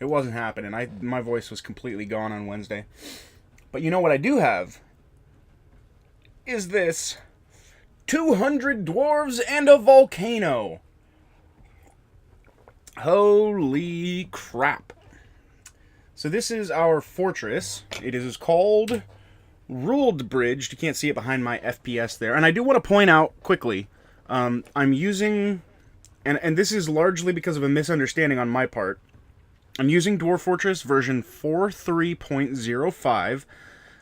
It wasn't happening. My voice was completely gone on Wednesday. But you know what I do have? Is this 200 dwarves and a volcano. Holy crap. So this is our fortress. It is called Rulebridged. You can't see it behind my FPS there. And I do want to point out quickly, I'm using, and this is largely because of a misunderstanding on my part, I'm using Dwarf Fortress version 43.05,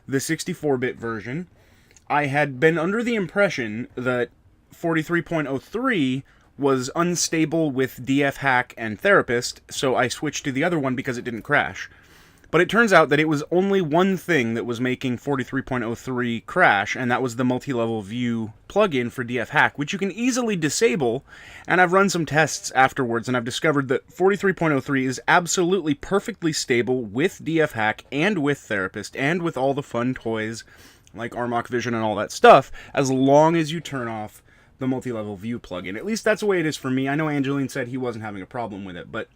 the 64-bit version. I had been under the impression that 43.03 was unstable with DF Hack and Therapist, so I switched to the other one because it didn't crash. But it turns out that it was only one thing that was making 43.03 crash, and that was the multi-level view plugin for DF Hack, which you can easily disable, and I've run some tests afterwards, and I've discovered that 43.03 is absolutely perfectly stable with DF Hack, and with Therapist, and with all the fun toys, like Armok Vision and all that stuff, as long as you turn off the multi-level view plugin. At least that's the way it is for me. I know Angeline said he wasn't having a problem with it, but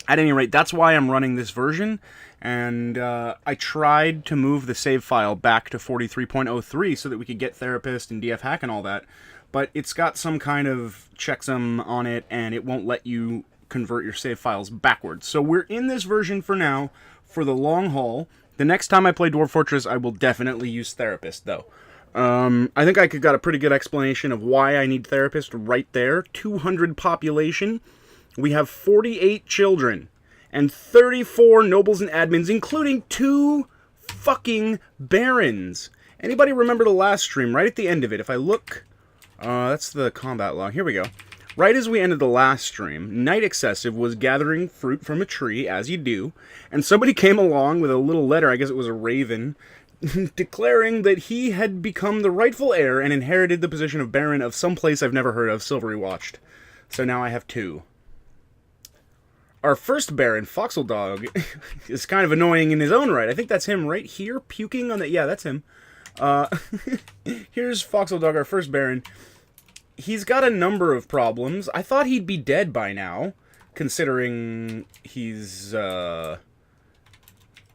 at any rate, that's why I'm running this version, and I tried to move the save file back to 43.03 so that we could get Therapist and DF Hack and all that, but it's got some kind of checksum on it, and it won't let you convert your save files backwards. So we're in this version for now, for the long haul. The next time I play Dwarf Fortress, I will definitely use Therapist, though. I think I got a pretty good explanation of why I need Therapist right there. 200 population. We have 48 children and 34 nobles and admins, including 2 fucking barons. Anybody remember the last stream? Right at the end of it, if I look, that's the combat log. Here we go. Right as we ended the last stream, Night Excessive was gathering fruit from a tree, as you do, and somebody came along with a little letter, I guess it was a raven, declaring that he had become the rightful heir and inherited the position of baron of some place I've never heard of, Silvery Watched. So now I have 2. Our first Baron, Foxel Dog, is kind of annoying in his own right. I think that's him right here, puking on the... Yeah, that's him. Here's Foxel Dog, our first Baron. He's got a number of problems. I thought he'd be dead by now, considering he's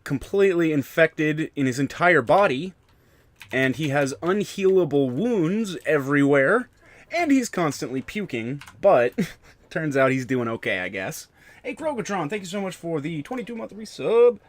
completely infected in his entire body, and he has unhealable wounds everywhere, and he's constantly puking, but turns out he's doing okay, I guess. Hey, Krogatron, thank you so much for the 22-month resub.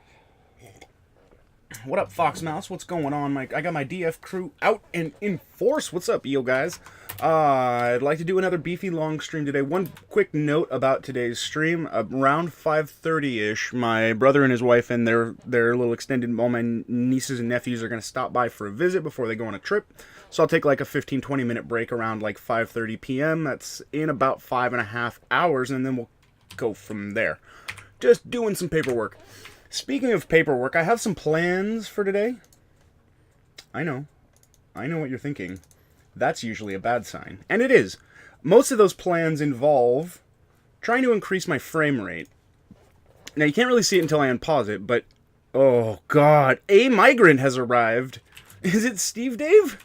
What up, Foxmouse? What's going on, Mike? I got my DF crew out and in force. What's up, yo guys? I'd like to do another beefy long stream today. One quick note about today's stream. Around 5:30-ish, my brother and his wife and their little extended, all my nieces and nephews are going to stop by for a visit before they go on a trip. So I'll take like a 15-20 minute break around like 5:30 p.m. That's in about 5.5 hours, and then we'll go from there. Just doing some paperwork. Speaking of paperwork, I have some plans for today. I know what you're thinking. That's usually a bad sign. And it is. Most of those plans involve trying to increase my frame rate. Now, you can't really see it until I unpause it, but... Oh, God. A migrant has arrived. Is it Steve Dave?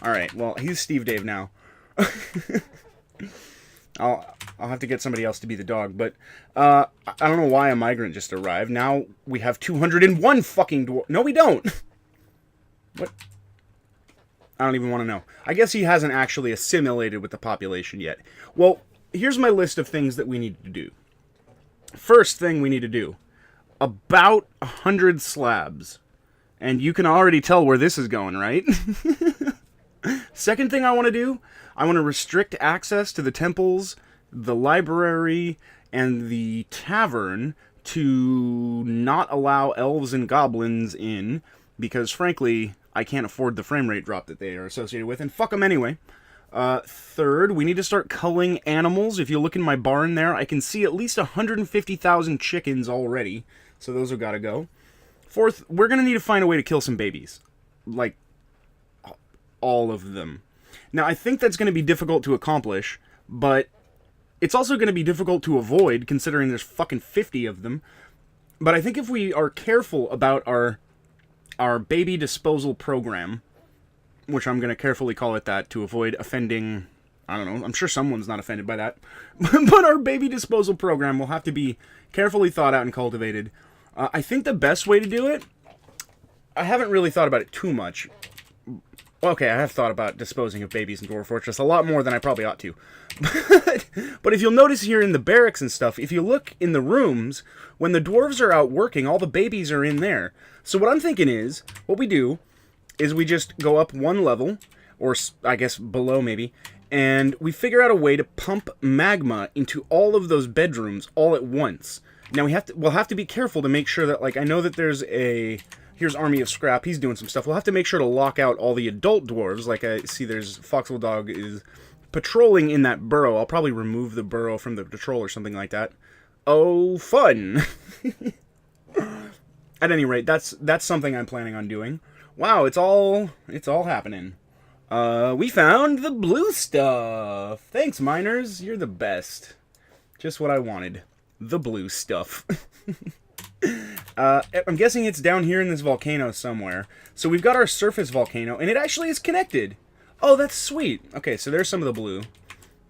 Alright, well, he's Steve Dave now. I'll have to get somebody else to be the dog, but I don't know why a migrant just arrived. Now we have 201 fucking dwarves. No, we don't. What? I don't even want to know. I guess he hasn't actually assimilated with the population yet. Well, here's my list of things that we need to do. First thing we need to do. About 100 slabs. And you can already tell where this is going, right? Second thing I want to do, I want to restrict access to the temples, the library, and the tavern to not allow elves and goblins in, because frankly, I can't afford the frame rate drop that they are associated with, and fuck them anyway. Third, we need to start culling animals. If you look in my barn there, I can see at least 150,000 chickens already, so those have got to go. Fourth, we're going to need to find a way to kill some babies. Like, all of them. Now, I think that's going to be difficult to accomplish, but it's also going to be difficult to avoid, considering there's fucking 50 of them. But I think if we are careful about our baby disposal program, which I'm going to carefully call it that to avoid offending I don't know. I'm sure someone's not offended by that. But our baby disposal program will have to be carefully thought out and cultivated. I think the best way to do it, I haven't really thought about it too much. Okay, I have thought about disposing of babies in Dwarf Fortress a lot more than I probably ought to. But if you'll notice here in the barracks and stuff, if you look in the rooms, when the dwarves are out working, all the babies are in there. So what I'm thinking is, what we do is we just go up one level, or I guess below maybe, and we figure out a way to pump magma into all of those bedrooms all at once. Now we'll have to be careful to make sure that, like, I know that there's a... Here's Army of Scrap, he's doing some stuff. We'll have to make sure to lock out all the adult dwarves. Like I see there's Foxwell Dog is patrolling in that burrow. I'll probably remove the burrow from the patrol or something like that. Oh, fun! At any rate, that's something I'm planning on doing. Wow, it's all happening. We found the blue stuff! Thanks, miners, you're the best. Just what I wanted. The blue stuff. I'm guessing it's down here in this volcano somewhere. So we've got our surface volcano, and it actually is connected. Oh, that's sweet. Okay, so there's some of the blue.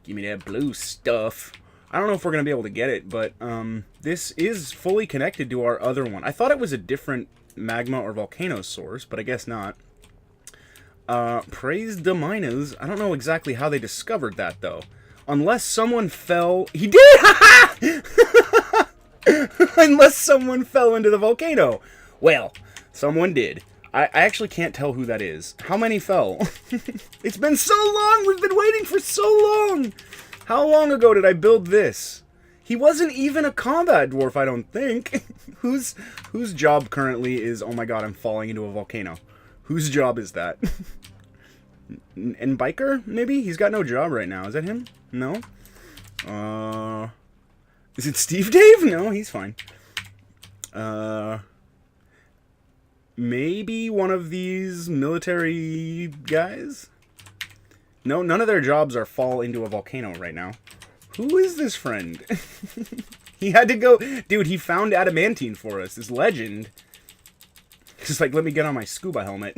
Give me that blue stuff. I don't know if we're going to be able to get it, but this is fully connected to our other one. I thought it was a different magma or volcano source, but I guess not. Praise the miners. I don't know exactly how they discovered that, though. Unless someone fell... He did! Unless someone fell into the volcano. Well, someone did. I actually can't tell who that is. How many fell? It's been so long! We've been waiting for so long! How long ago did I build this? He wasn't even a combat dwarf, I don't think. Whose job currently is, oh my god, I'm falling into a volcano. Whose job is that? And Biker, maybe? He's got no job right now. Is that him? No? Is it Steve Dave? No, he's fine. Maybe one of these military guys? No, none of their jobs are fall into a volcano right now. Who is this friend? He had to go... Dude, he found adamantine for us. This legend. Just like, let me get on my scuba helmet.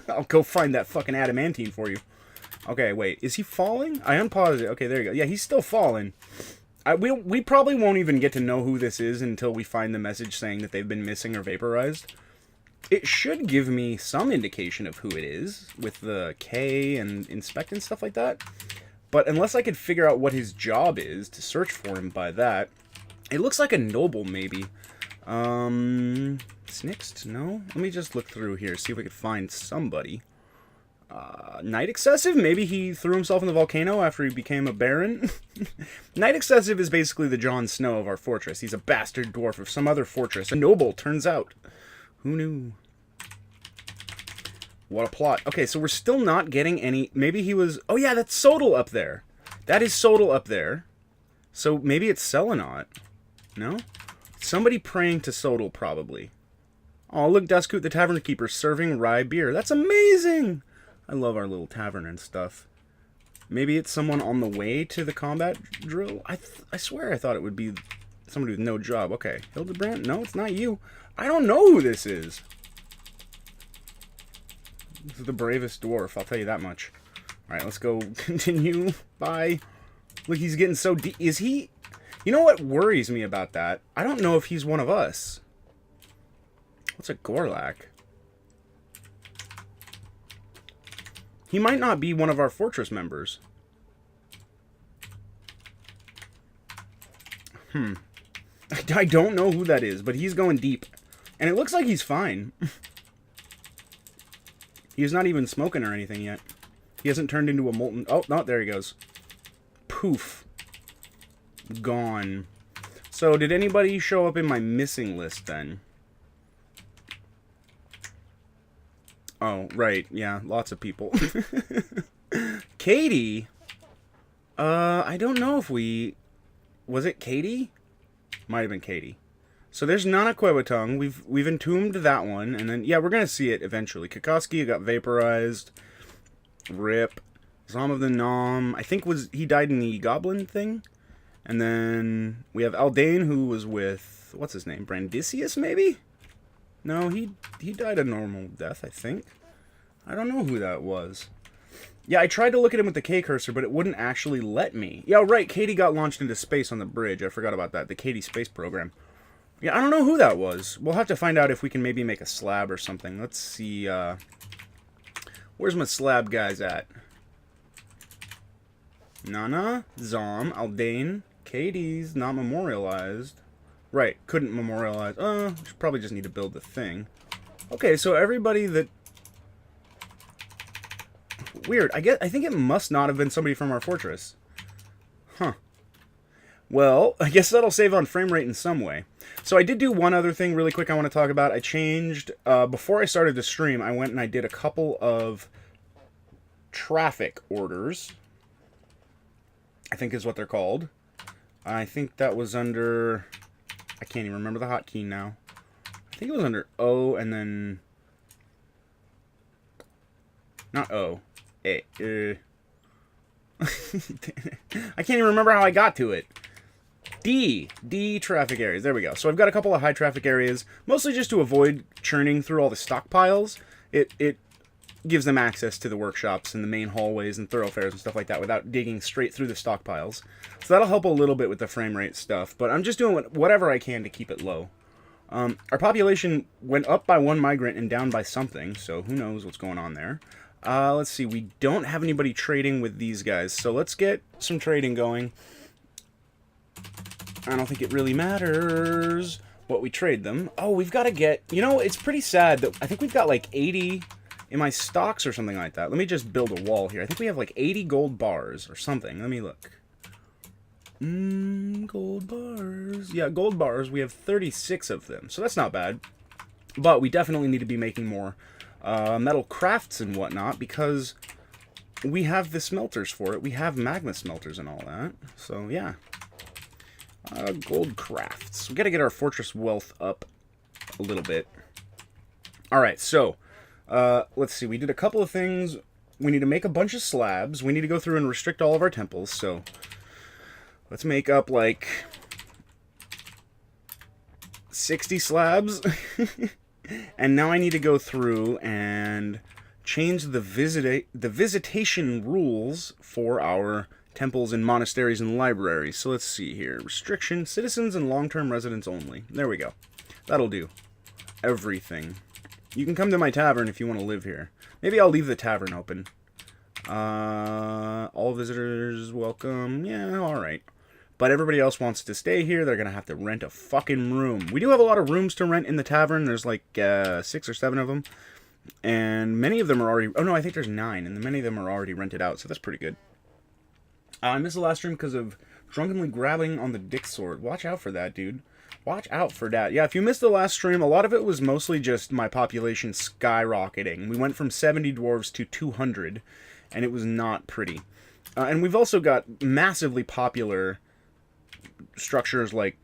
I'll go find that fucking adamantine for you. Okay, wait. Is he falling? I unpaused it. Okay, there you go. Yeah, he's still falling. We probably won't even get to know who this is until we find the message saying that they've been missing or vaporized. It should give me some indication of who it is, with the K and inspect and stuff like that. But unless I could figure out what his job is to search for him by that, it looks like a noble, maybe. Snixt? No? Let me just look through here, see if we could find somebody. Night Excessive? Maybe he threw himself in the volcano after he became a baron? Night Excessive is basically the Jon Snow of our fortress. He's a bastard dwarf of some other fortress. A noble, turns out. Who knew? What a plot. Okay, so we're still not getting any... Maybe he was... Oh yeah, that's Sodal up there. That is Sodal up there. So maybe it's Selenot. No? Somebody praying to Sodal, probably. Oh, look, Duskoot the Tavern Keeper serving rye beer. That's amazing! I love our little tavern and stuff. Maybe it's someone on the way to the combat drill? I swear I thought it would be somebody with no job. Okay, Hildebrand? No, it's not you. I don't know who this is. This is the bravest dwarf, I'll tell you that much. Alright, let's go continue. Bye. Look, he's getting so deep. Is he... You know what worries me about that? I don't know if he's one of us. What's a Gorlak? He might not be one of our fortress members. I don't know who that is, but he's going deep. And it looks like he's fine. He's not even smoking or anything yet. He hasn't turned into a molten... Oh, no, there he goes. Poof. Gone. So, did anybody show up in my missing list, then? Oh, right. Yeah, lots of people. Katie? I don't know if we... Was it Katie? Might have been Katie. So there's Nana Quewatung. We've entombed that one. And then, yeah, we're going to see it eventually. Kikoski got vaporized. Rip. Zom of the Nom. I think he died in the goblin thing. And then we have Aldane, who was with... What's his name? Brandisius, maybe? No, he died a normal death, I think. I don't know who that was. Yeah, I tried to look at him with the K cursor, but it wouldn't actually let me. Yeah, right, Katie got launched into space on the bridge. I forgot about that. The Katie space program. Yeah, I don't know who that was. We'll have to find out if we can maybe make a slab or something. Let's see, where's my slab guys at? Nana, Zom, Aldane, Katie's not memorialized. Right, couldn't memorialize. Should probably just need to build the thing. Okay, so everybody that... Weird. I think it must not have been somebody from our fortress. Huh. Well, I guess that'll save on frame rate in some way. So I did do one other thing really quick I want to talk about. I changed... before I started the stream, I went and I did a couple of traffic orders. I think is what they're called. I think that was under... I can't even remember the hotkey now. I think it was under O and then... Not O. A. I can't even remember how I got to it. D. D traffic areas. There we go. So I've got a couple of high traffic areas, mostly just to avoid churning through all the stockpiles. It gives them access to the workshops and the main hallways and thoroughfares and stuff like that without digging straight through the stockpiles. So that'll help a little bit with the frame rate stuff, but I'm just doing whatever I can to keep it low. Our population went up by 1 migrant and down by something, so who knows what's going on there. Let's see, we don't have anybody trading with these guys, so let's get some trading going. I don't think it really matters what we trade them. Oh, we've got to get... You know, it's pretty sad that I think we've got like 80 in my stocks or something like that. Let me just build a wall here. I think we have like 80 gold bars or something. Let me look. Gold bars. Yeah, gold bars. We have 36 of them, so that's not bad. But we definitely need to be making more metal crafts and whatnot because we have the smelters for it. We have magma smelters and all that. So, yeah. Gold crafts. We got to get our fortress wealth up a little bit. Alright, so, let's see. We did a couple of things. We need to make a bunch of slabs. We need to go through and restrict all of our temples, so let's make up, like, 60 slabs. And now I need to go through and change the visitation rules for our temples and monasteries and libraries. So let's see here. Restriction, citizens and long-term residents only. There we go. That'll do. Everything. You can come to my tavern if you want to live here. Maybe I'll leave the tavern open. All visitors welcome. Yeah, alright. But everybody else wants to stay here. They're going to have to rent a fucking room. We do have a lot of rooms to rent in the tavern. There's like 6 or 7 of them. And many of them are already... Oh, no, I think there's 9. And many of them are already rented out. So that's pretty good. I missed the last stream because of drunkenly grabbing on the dick sword. Watch out for that, dude. Watch out for that. Yeah, if you missed the last stream, a lot of it was mostly just my population skyrocketing. We went from 70 dwarves to 200. And it was not pretty. And we've also got massively popular structures like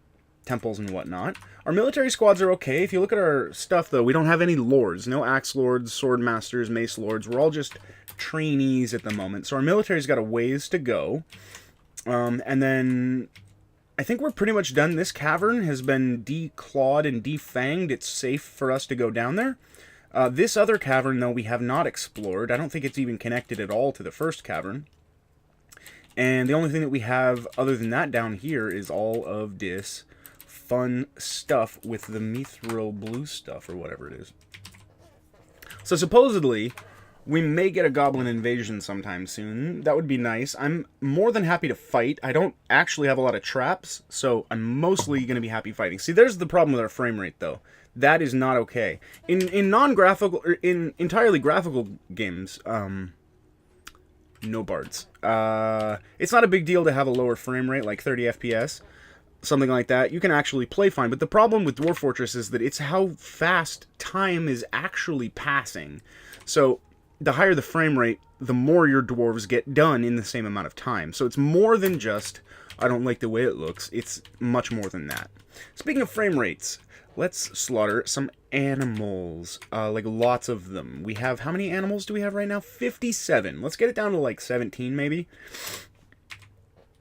temples and whatnot. Our military squads are okay. If you look at our stuff, though, we don't have any lords. No axe lords, sword masters, mace lords. We're all just trainees at the moment. So our military's got a ways to go. And then I think we're pretty much done. This cavern has been declawed and defanged. It's safe for us to go down there. This other cavern, though, we have not explored. I don't think it's even connected at all to the first cavern. And the only thing that we have other than that down here is all of this fun stuff with the mithril blue stuff or whatever it is. So supposedly, we may get a goblin invasion sometime soon. That would be nice. I'm more than happy to fight. I don't actually have a lot of traps, so I'm mostly going to be happy fighting. See, there's the problem with our frame rate, though. That is not okay. In non-graphical, or in entirely graphical games, no bards. It's not a big deal to have a lower frame rate, like 30 FPS, something like that. You can actually play fine, but the problem with Dwarf Fortress is that it's how fast time is actually passing. So, the higher the frame rate, the more your dwarves get done in the same amount of time. So it's more than just, I don't like the way it looks, it's much more than that. Speaking of frame rates, let's slaughter some animals, like lots of them. We have, how many animals do we have right now? 57. Let's get it down to like 17 maybe.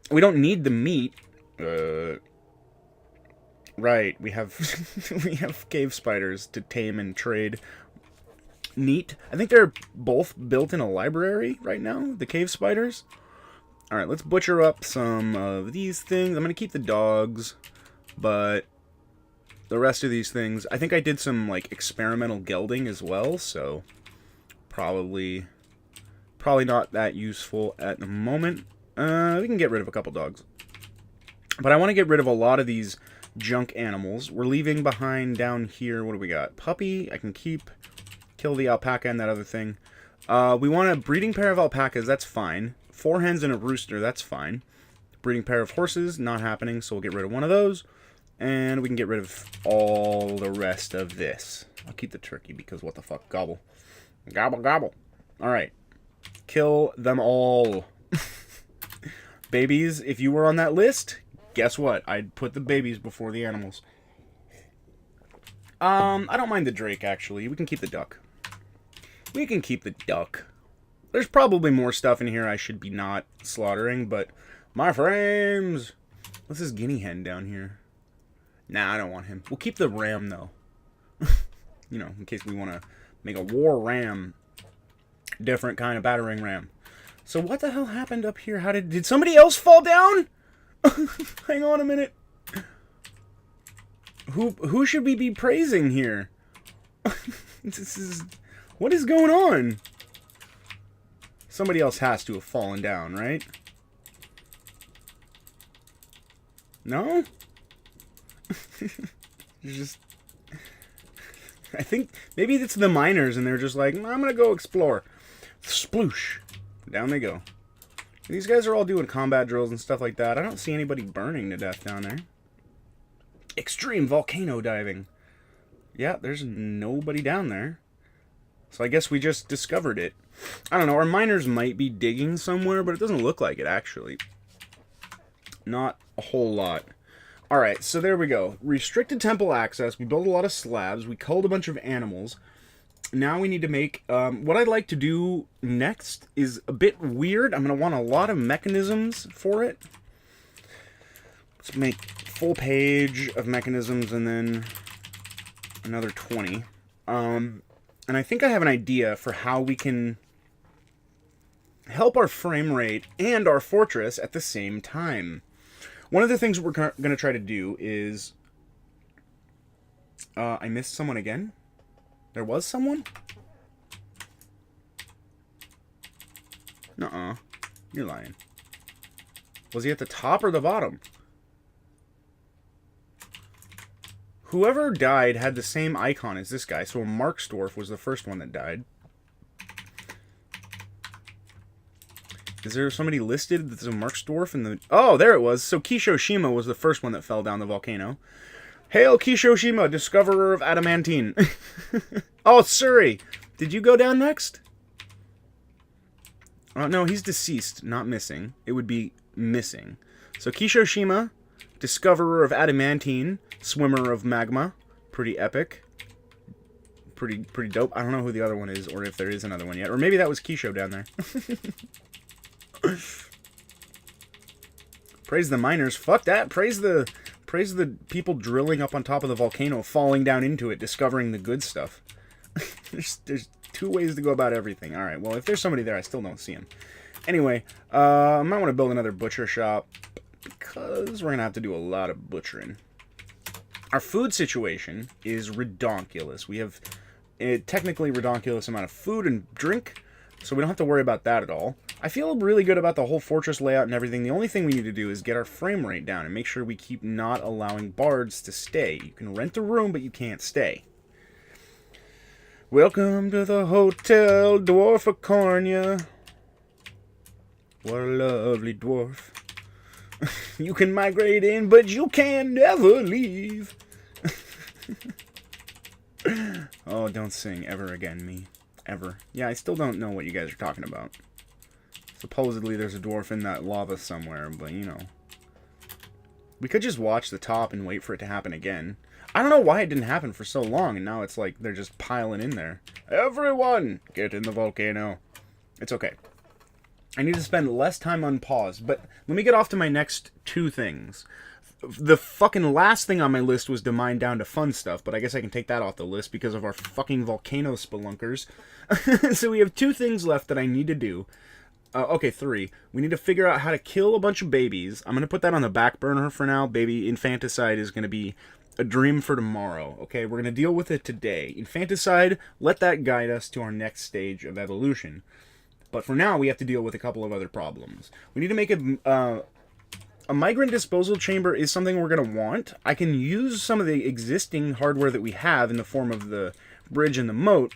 We don't need the meat. Right, we have we have cave spiders to tame and trade. Neat. I think they're both built in a library right now, the cave spiders. Alright, let's butcher up some of these things. I'm going to keep the dogs, but the rest of these things... I think I did some, like, experimental gelding as well, so probably not that useful at the moment. We can get rid of a couple dogs. But I want to get rid of a lot of these junk animals. We're leaving behind down here, what do we got? Puppy, I can keep. Kill the alpaca and that other thing. We want a breeding pair of alpacas, that's fine. 4 hens and a rooster, that's fine. Breeding pair of horses, not happening, so we'll get rid of one of those. And we can get rid of all the rest of this. I'll keep the turkey because what the fuck, gobble. Gobble, gobble. Alright. Kill them all. Babies, if you were on that list, guess what? I'd put the babies before the animals. I don't mind the drake, actually. We can keep the duck. We can keep the duck. There's probably more stuff in here I should be not slaughtering, but... My frames! What's this guinea hen down here? Nah, I don't want him. We'll keep the ram, though. You know, in case we want to make a war ram. Different kind of battering ram. So what the hell happened up here? How did somebody else fall down? Hang on a minute. Who should we be praising here? What is going on? Somebody else has to have fallen down, right? No? Just... I think maybe it's the miners and they're just like, I'm gonna go explore. Sploosh. Down they go. These guys are all doing combat drills and stuff like that. I don't see anybody burning to death down there. Extreme volcano diving. Yeah, there's nobody down there. So I guess we just discovered it. I don't know, our miners might be digging somewhere, but it doesn't look like it, actually. Not a whole lot. Alright, so there we go. Restricted temple access. We built a lot of slabs. We culled a bunch of animals. Now we need to make... what I'd like to do next is a bit weird. I'm going to want a lot of mechanisms for it. Let's make full page of mechanisms and then another 20. And I think I have an idea for how we can help our frame rate and our fortress at the same time. One of the things we're going to try to do is... I missed someone again? There was someone? Nuh-uh. You're lying. Was he at the top or the bottom? Whoever died had the same icon as this guy, so Marksdorf was the first one that died. Is there somebody listed that's a Marksdorf in the... Oh, there it was. So Kishoshima was the first one that fell down the volcano. Hail Kishoshima, discoverer of adamantine. Oh, Suri. Did you go down next? Oh, no, he's deceased, not missing. It would be missing. So Kishoshima, discoverer of adamantine, swimmer of magma. Pretty epic. Pretty dope. I don't know who the other one is, or if there is another one yet. Or maybe that was Kisho down there. Praise the miners. Fuck that. Praise the people drilling up on top of the volcano, falling down into it, discovering the good stuff. There's 2 ways to go about everything. Alright, well, if there's somebody there, I still don't see him. Anyway, I might want to build another butcher shop, because we're going to have to do a lot of butchering. Our food situation is redonkulous. We have a technically redonkulous amount of food and drink, so we don't have to worry about that at all. I feel really good about the whole fortress layout and everything. The only thing we need to do is get our frame rate down and make sure we keep not allowing bards to stay. You can rent a room, but you can't stay. Welcome to the Hotel Dwarficornia. What a lovely dwarf. You can migrate in, but you can never leave. Oh, don't sing ever again, me. Ever. Yeah, I still don't know what you guys are talking about. Supposedly there's a dwarf in that lava somewhere, but you know. We could just watch the top and wait for it to happen again. I don't know why it didn't happen for so long, and now it's like they're just piling in there. Everyone, get in the volcano. It's okay. I need to spend less time on pause, but let me get off to my next 2 things. The fucking last thing on my list was to mine down to fun stuff, but I guess I can take that off the list because of our fucking volcano spelunkers. So we have 2 things left that I need to do. Okay, 3. We need to figure out how to kill a bunch of babies. I'm going to put that on the back burner for now. Baby infanticide is going to be a dream for tomorrow. Okay, we're going to deal with it today. Infanticide, let that guide us to our next stage of evolution. But for now, we have to deal with a couple of other problems. We need to make a migrant disposal chamber is something we're going to want. I can use some of the existing hardware that we have in the form of the bridge and the moat,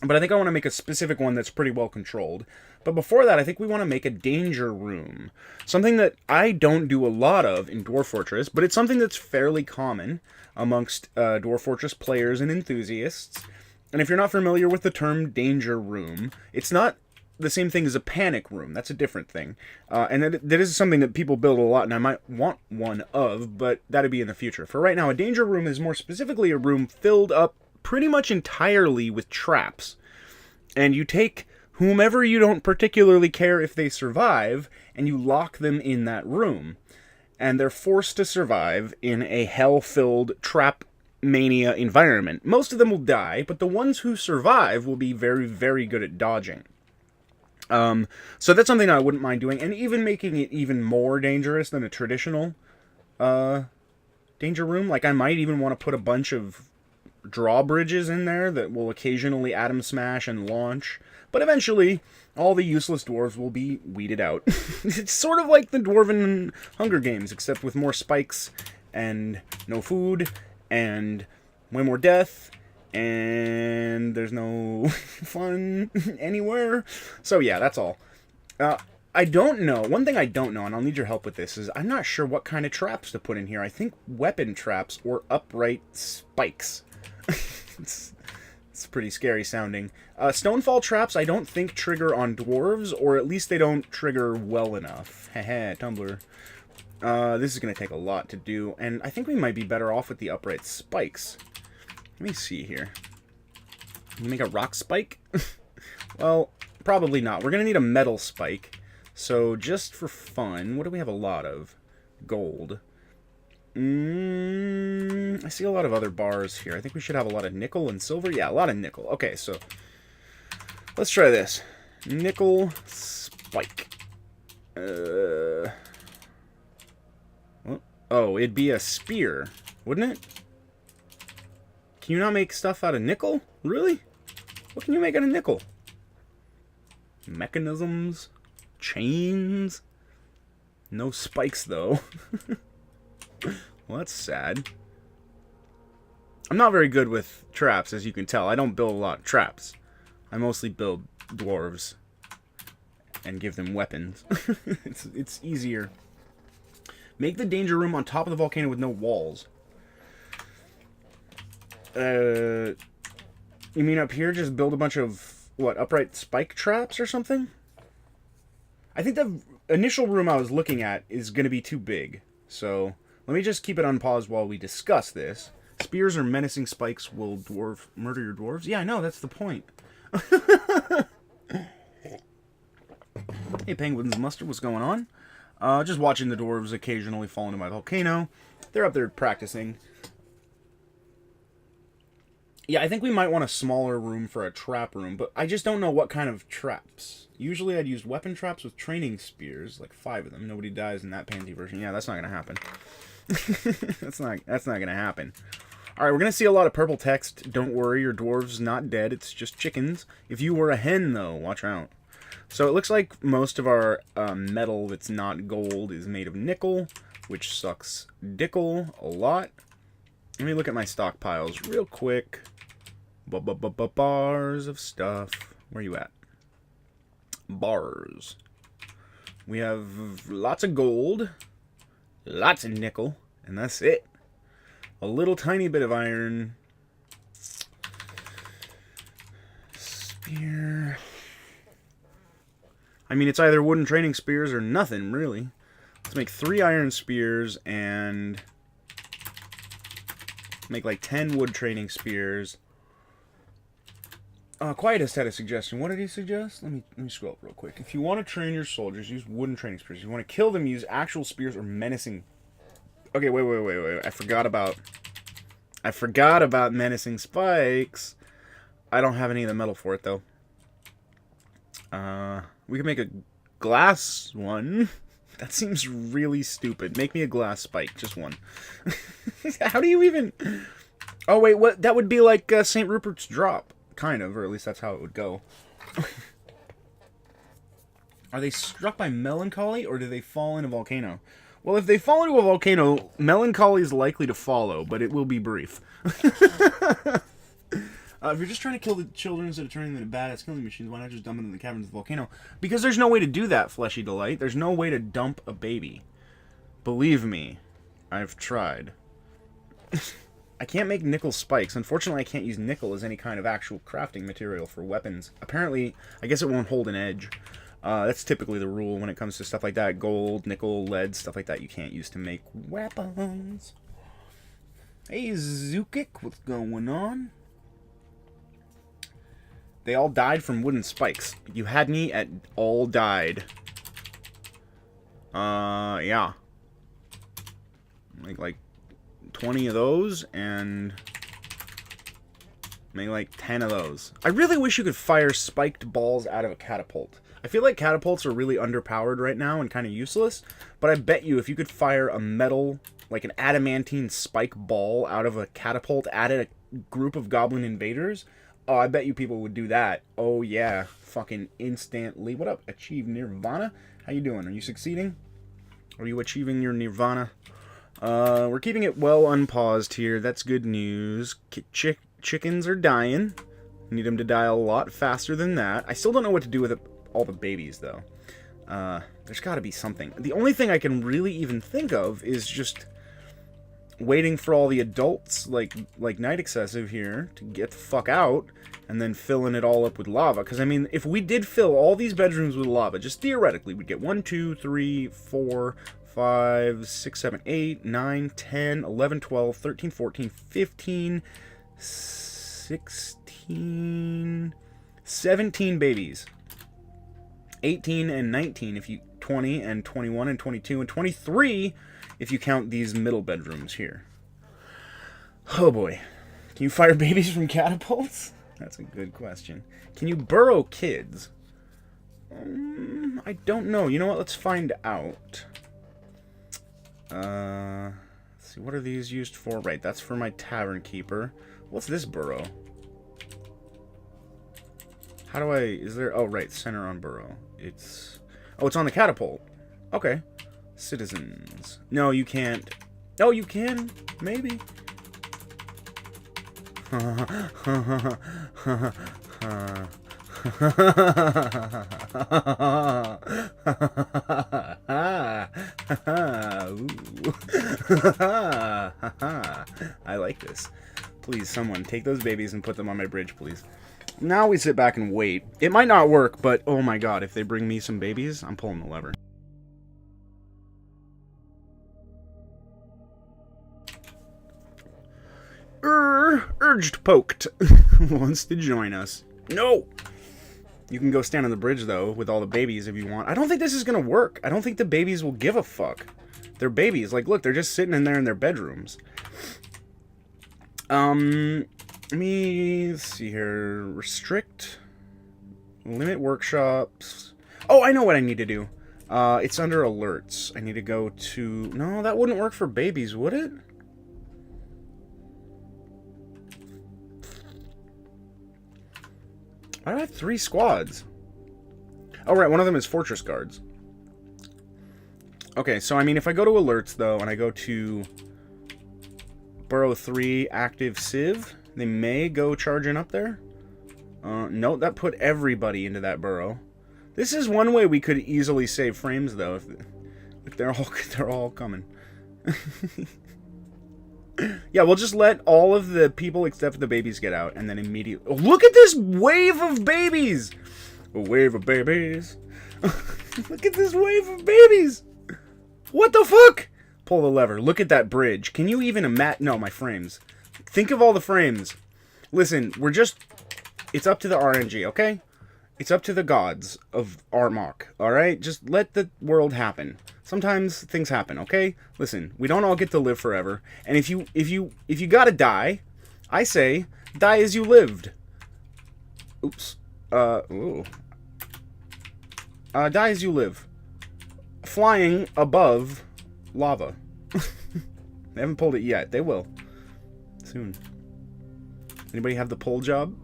but I think I want to make a specific one that's pretty well controlled. But before that, I think we want to make a danger room. Something that I don't do a lot of in Dwarf Fortress, but it's something that's fairly common amongst Dwarf Fortress players and enthusiasts. And if you're not familiar with the term danger room, it's not the same thing as a panic room. That's a different thing. And that is something that people build a lot, and I might want one of, but that'd be in the future. For right now, a danger room is more specifically a room filled up pretty much entirely with traps. And you take whomever you don't particularly care if they survive, and you lock them in that room. And they're forced to survive in a hell-filled trap mania environment. Most of them will die, but the ones who survive will be very, very good at dodging. So that's something I wouldn't mind doing, and even making it even more dangerous than a traditional danger room. Like, I might even want to put a bunch of drawbridges in there that will occasionally atom smash and launch, but eventually all the useless dwarves will be weeded out. It's sort of like the Dwarven Hunger Games, except with more spikes and no food and way more death, and there's no fun anywhere. So yeah, that's all. I don't know. One thing I don't know, and I'll need your help with this, is I'm not sure what kind of traps to put in here. I think weapon traps or upright spikes. It's pretty scary sounding. Stonefall traps I don't think trigger on dwarves, or at least they don't trigger well enough. Heh, Tumblr. This is going to take a lot to do, and I think we might be better off with the upright spikes. Let me see here. Can you make a rock spike? Well, probably not. We're going to need a metal spike. So just for fun, what do we have a lot of? Gold. I see a lot of other bars here. I think we should have a lot of nickel and silver. Yeah, a lot of nickel. Okay, so let's try this. Nickel spike. Oh, it'd be a spear, wouldn't it? Can you not make stuff out of nickel? Really? What can you make out of nickel? Mechanisms? Chains? No spikes, though. Well, that's sad. I'm not very good with traps, as you can tell. I don't build a lot of traps. I mostly build dwarves and give them weapons. It's easier. Make the danger room on top of the volcano with no walls. You mean up here, just build a bunch of, what, upright spike traps or something? I think the initial room I was looking at is going to be too big. So, let me just keep it on pause while we discuss this. Spears or menacing spikes will murder your dwarves? Yeah, I know, that's the point. Hey, Penguins Mustard, what's going on? Just watching the dwarves occasionally fall into my volcano. They're up there practicing. Yeah, I think we might want a smaller room for a trap room, but I just don't know what kind of traps. Usually I'd use weapon traps with training spears, like 5 of them. Nobody dies in that pansy version. Yeah, that's not going to happen. That's not going to happen. Alright, we're going to see a lot of purple text. Don't worry, your dwarves not dead. It's just chickens. If you were a hen, though, watch out. So it looks like most of our metal that's not gold is made of nickel, which sucks dickle a lot. Let me look at my stockpiles real quick. Bars of stuff. Where you at? Bars. We have lots of gold, lots of nickel, and that's it. A little tiny bit of iron. Spear. I mean, it's either wooden training spears or nothing, really. Let's make 3 iron spears and make like 10 wood training spears. Quietest had a suggestion. What did he suggest? Let me scroll up real quick. If you want to train your soldiers, use wooden training spears. If you want to kill them, use actual spears or menacing Okay, wait. I forgot about menacing spikes. I don't have any of the metal for it, though. We can make a glass one. That seems really stupid. Make me a glass spike, just one. How do you even... Oh, wait, what? That would be like St. Rupert's Drop. Kind of, or at least that's how it would go. Are they struck by melancholy, or do they fall in a volcano? Well, if they fall into a volcano, melancholy is likely to follow, but it will be brief. If you're just trying to kill the children instead of turning them into badass killing machines, why not just dump them in the caverns of the volcano? Because there's no way to do that, Fleshy Delight. There's no way to dump a baby. Believe me, I've tried. I can't make nickel spikes. Unfortunately, I can't use nickel as any kind of actual crafting material for weapons. Apparently, I guess it won't hold an edge. That's typically the rule when it comes to stuff like that. Gold, nickel, lead, stuff like that you can't use to make weapons. Hey, Zukik, what's going on? They all died from wooden spikes. You had me at all died. Yeah. Like 20 of those, and maybe like 10 of those. I really wish you could fire spiked balls out of a catapult. I feel like catapults are really underpowered right now and kind of useless, but I bet you if you could fire a metal, like an adamantine spike ball out of a catapult at a group of goblin invaders, oh, I bet you people would do that. Oh, yeah. Fucking instantly. What up? Achieve Nirvana? How you doing? Are you succeeding? Are you achieving your Nirvana? We're keeping it well unpaused here. That's good news. Chickens are dying. Need them to die a lot faster than that. I still don't know what to do with all the babies, though. There's got to be something. The only thing I can really even think of is just waiting for all the adults, like Night Excessive here, to get the fuck out, and then filling it all up with lava. Because, I mean, if we did fill all these bedrooms with lava, just theoretically, we'd get 1, 2, 3, 4, 5, 6, 7, 8, 9, 10, 11, 12, 13, 14, 15, 16, 17 babies. 18 and 19 if you... 20 and 21 and 22 and 23 if you count these middle bedrooms here. Oh boy. Can you fire babies from catapults? That's a good question. Can you burrow kids? I don't know. You know what? Let's find out. Let's see. What are these used for? Right, that's for my tavern keeper. What's this burrow? How do I... Is there... Oh, right. Center on burrow. It's... Oh, it's on the catapult. Okay. Citizens. No, you can't. Oh, you can. Maybe. I like this. Please, someone, take those babies and put them on my bridge, please. Now we sit back and wait. It might not work, but oh my god, if they bring me some babies, I'm pulling the lever. Urged Poked wants to join us. No! You can go stand on the bridge, though, with all the babies if you want. I don't think this is going to work. I don't think the babies will give a fuck. They're babies. Like, look, they're just sitting in there in their bedrooms. Let me see here. Restrict. Limit workshops. Oh, I know what I need to do. It's under alerts. I need to go to... No, that wouldn't work for babies, would it? Why do I have 3 squads? Oh, right, one of them is Fortress Guards. Okay, so, I mean, if I go to alerts, though, and I go to Burrow 3 Active Civ, they may go charging up there. No, that put everybody into that burrow. This is one way we could easily save frames, though, if they're all coming. Yeah, we'll just let all of the people except for the babies get out, and then immediately... Oh, look at this wave of babies! A wave of babies. Look at this wave of babies! What the fuck? Pull the lever. Look at that bridge. Can you even imagine... No, my frames. Think of all the frames. Listen, we're just... It's up to the RNG, okay? It's up to the gods of Armok, alright? Just let the world happen. Sometimes things happen, okay? Listen, we don't all get to live forever. And if you gotta die, I say, die as you lived. Oops. Ooh. Die as you live. Flying above lava. They haven't pulled it yet. They will. Soon. Anybody have the pull job?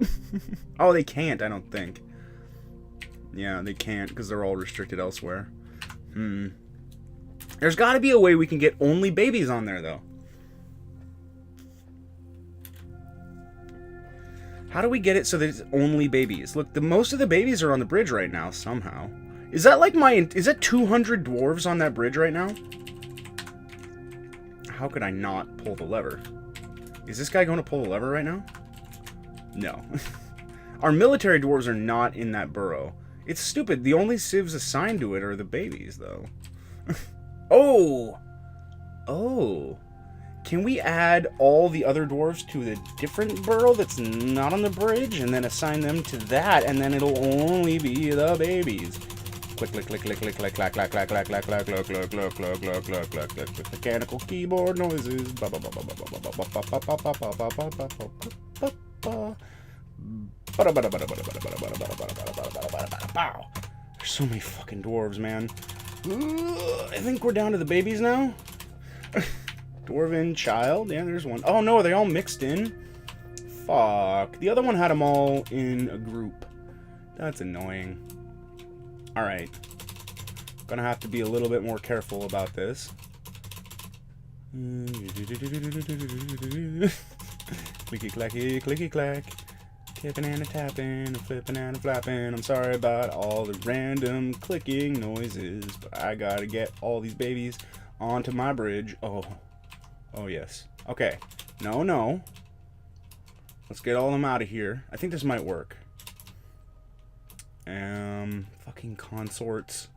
Oh, they can't, I don't think. Yeah, they can't because they're all restricted elsewhere. There's got to be a way we can get only babies on there, though. How do we get it so that it's only babies? Look, most of the babies are on the bridge right now, somehow. Is that like is that 200 dwarves on that bridge right now? How could I not pull the lever? Is this guy going to pull the lever right now? No. Our military dwarves are not in that burrow. It's stupid. The only civs assigned to it are the babies, though. Oh! Oh. Can we add all the other dwarves to a different burrow that's not on the bridge, and then assign them to that, and then it'll only be the babies? Click, click, click, click, click, click, clack, clack, clack, clack, clack, clack, clack, clack, clack, clack, clack, clack, clack, clack, mechanical keyboard noises. There's so many fucking dwarves, man. I think we're down to the babies now. Dwarven child. Yeah, there's one. Oh no, are they all mixed in? Fuck. The other one had them all in a group. That's annoying. Alright. Gonna have to be a little bit more careful about this. Clicky clacky, clicky clack. Tipping and a tapping, a flipping and a flapping. I'm sorry about all the random clicking noises, but I gotta get all these babies onto my bridge. Oh. Oh, yes. Okay. No, no. Let's get all of them out of here. I think this might work. Fucking consorts.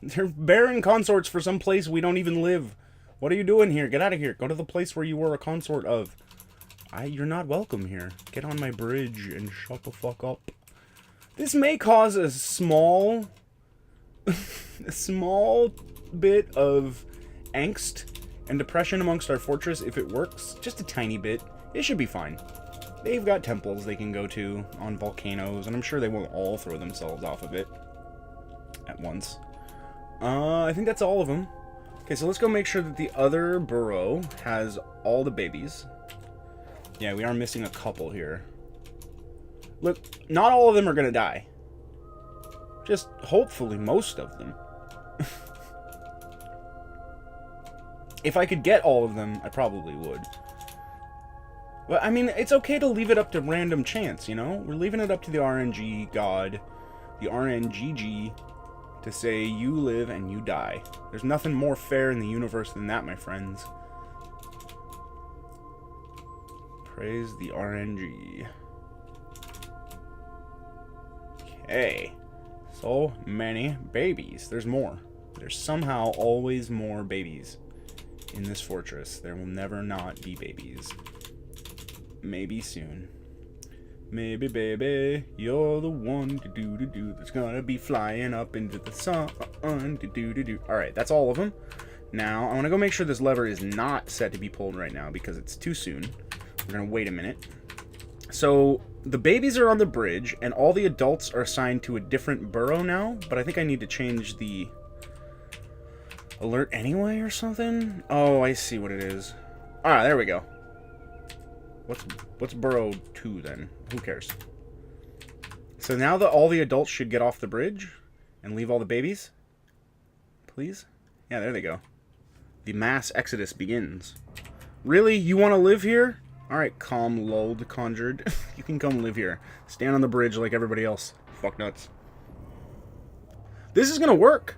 They're barren consorts for some place we don't even live. What are you doing here? Get out of here. Go to the place where you were a consort of. You're not welcome here. Get on my bridge and shut the fuck up. This may cause a small... a small bit of angst and depression amongst our fortress if it works. Just a tiny bit. It should be fine. They've got temples they can go to on volcanoes, and I'm sure they won't all throw themselves off of it at once. I think that's all of them. Okay, so let's go make sure that the other burrow has all the babies. Yeah, we are missing a couple here. Look, not all of them are going to die. Just hopefully most of them. If I could get all of them, I probably would. But, I mean, it's okay to leave it up to random chance, you know? We're leaving it up to the RNG god, the RNGG, to say you live and you die. There's nothing more fair in the universe than that, my friends. Praise the RNG. Okay. So many babies. There's more. There's somehow always more babies in this fortress. There will never not be babies. Maybe soon. Maybe, baby, you're the one to do that's gonna be flying up into the sun to do. Alright, that's all of them. Now, I want to go make sure this lever is not set to be pulled right now because it's too soon. We're gonna wait a minute. So, the babies are on the bridge, and all the adults are assigned to a different burrow now, but I think I need to change the alert anyway or something? Oh, I see what it is. Ah, there we go. What's burrow 2 then? Who cares? So now that all the adults should get off the bridge and leave all the babies? Please? Yeah, there they go. The mass exodus begins. Really? You want to live here? Alright, calm, lulled, conjured. You can come live here. Stand on the bridge like everybody else. Fuck nuts. This is gonna work.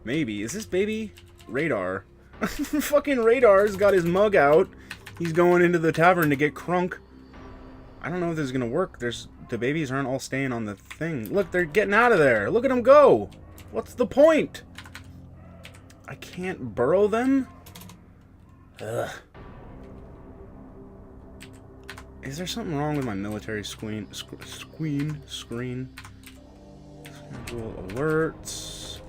Maybe. Is this baby? Radar. Fucking Radar's got his mug out. He's going into the tavern to get crunk. I don't know if this is gonna work. The babies aren't all staying on the thing. Look, they're getting out of there. Look at them go. What's the point? I can't burrow them? Ugh. Is there something wrong with my military screen? Schedule alerts.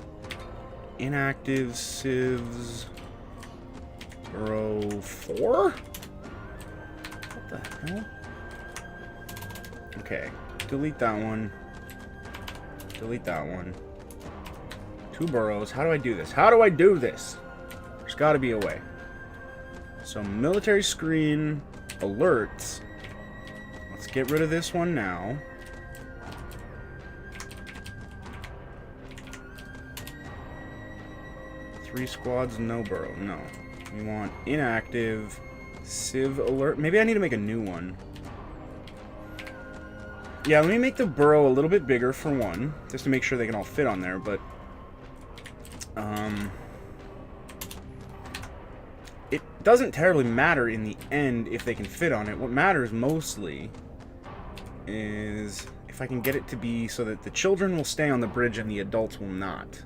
inactive civs burrow 4? What the hell? Okay, delete that one. Delete that one. 2 burrows. How do I do this? How do I do this? There's got to be a way. So military screen, alerts. Let's get rid of this one now. Three squads, no burrow. No. We want inactive, civ alert. Maybe I need to make a new one. Yeah, let me make the burrow a little bit bigger for one, just to make sure they can all fit on there, but it doesn't terribly matter in the end if they can fit on it. What matters mostly is if I can get it to be so that the children will stay on the bridge and the adults will not.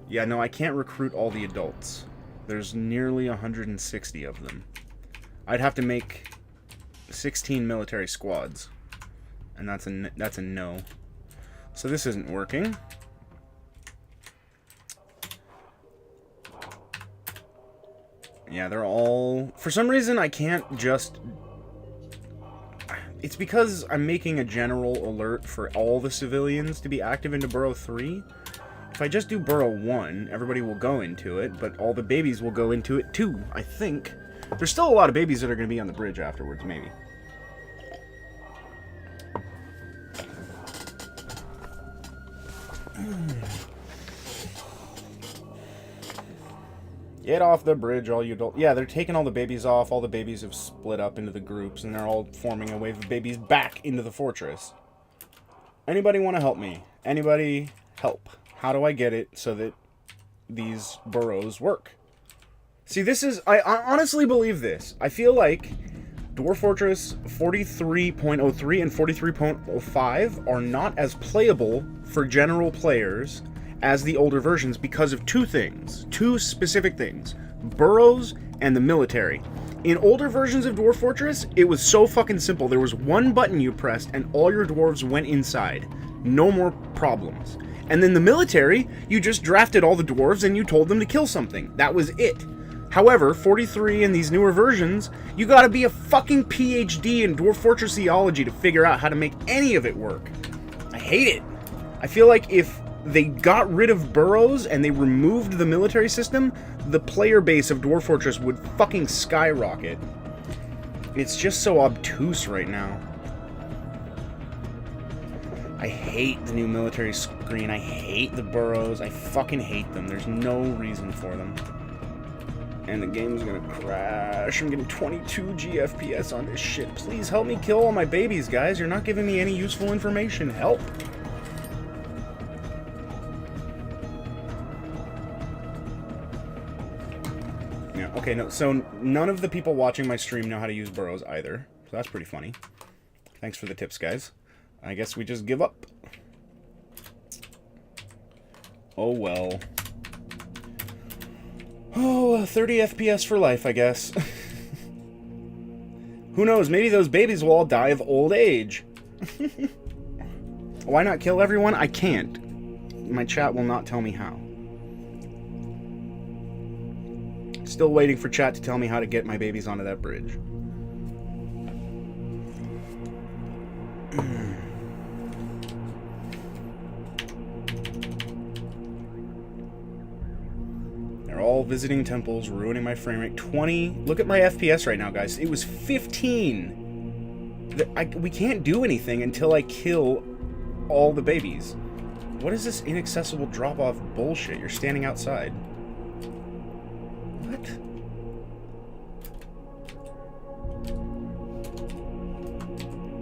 Yeah, no, I can't recruit all the adults. There's nearly 160 of them. I'd have to make 16 military squads, and that's a no. So this isn't working. Yeah, they're all... For some reason, I can't just... It's because I'm making a general alert for all the civilians to be active into Burrow 3. If I just do Burrow 1, everybody will go into it, but all the babies will go into it too, I think. There's still a lot of babies that are going to be on the bridge afterwards, maybe. Get off the bridge, all you adults. Yeah, they're taking all the babies off. All the babies have split up into the groups, and they're all forming a wave of babies back into the fortress. Anybody want to help me? Anybody help? How do I get it so that these burrows work? See, this is... I honestly believe this. I feel like Dwarf Fortress 43.03 and 43.05 are not as playable for general players as the older versions because of two things. Two specific things. Burrows and the military. In older versions of Dwarf Fortress, it was so fucking simple. There was one button you pressed and all your dwarves went inside. No more problems. And then the military, you just drafted all the dwarves and you told them to kill something. That was it. However, 43 and these newer versions, you gotta be a fucking PhD in Dwarf Fortress theology to figure out how to make any of it work. I hate it. I feel like if they got rid of burrows and they removed the military system, the player base of Dwarf Fortress would fucking skyrocket. It's just so obtuse right now. I hate the new military screen. I hate the burrows. I fucking hate them. There's no reason for them. And the game's gonna crash. I'm getting 22 GFPS on this shit. Please help me kill all my babies, guys. You're not giving me any useful information. Help. Yeah, okay, no, so none of the people watching my stream know how to use burrows either. So that's pretty funny. Thanks for the tips, guys. I guess we just give up. Oh, well. Oh, 30 FPS for life, I guess. Who knows? Maybe those babies will all die of old age. Why not kill everyone? I can't. My chat will not tell me how. Still waiting for chat to tell me how to get my babies onto that bridge. They're all visiting temples, ruining my frame rate. 20. Look at my FPS right now, guys. It was 15. We can't do anything until I kill all the babies. What is this inaccessible drop-off bullshit? You're standing outside. What?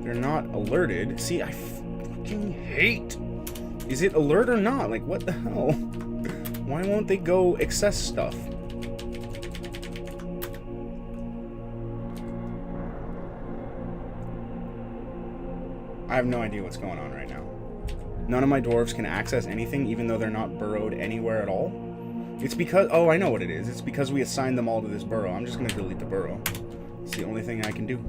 They're not alerted. See, I fucking hate. Is it alert or not? Like, what the hell? Why won't they go access stuff? I have no idea what's going on right now. None of my dwarves can access anything, even though they're not burrowed anywhere at all. It's because... Oh, I know what it is. It's because we assigned them all to this burrow. I'm just going to delete the burrow. It's the only thing I can do.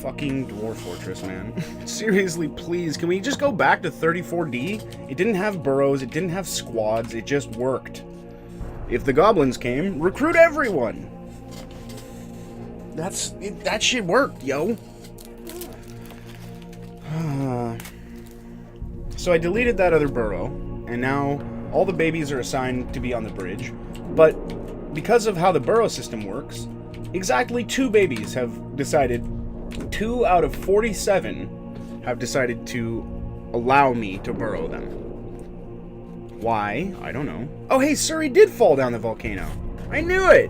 fucking dwarf fortress, man. Seriously, please, can we just go back to 34D? It didn't have burrows, it didn't have squads, it just worked. If the goblins came, recruit everyone! That shit worked, yo! So I deleted that other burrow, and now all the babies are assigned to be on the bridge, but because of how the burrow system works, exactly 2 babies have decided, 2 out of 47 have decided to allow me to burrow them. Why? I don't know. Oh hey, Surrey did fall down the volcano! I knew it!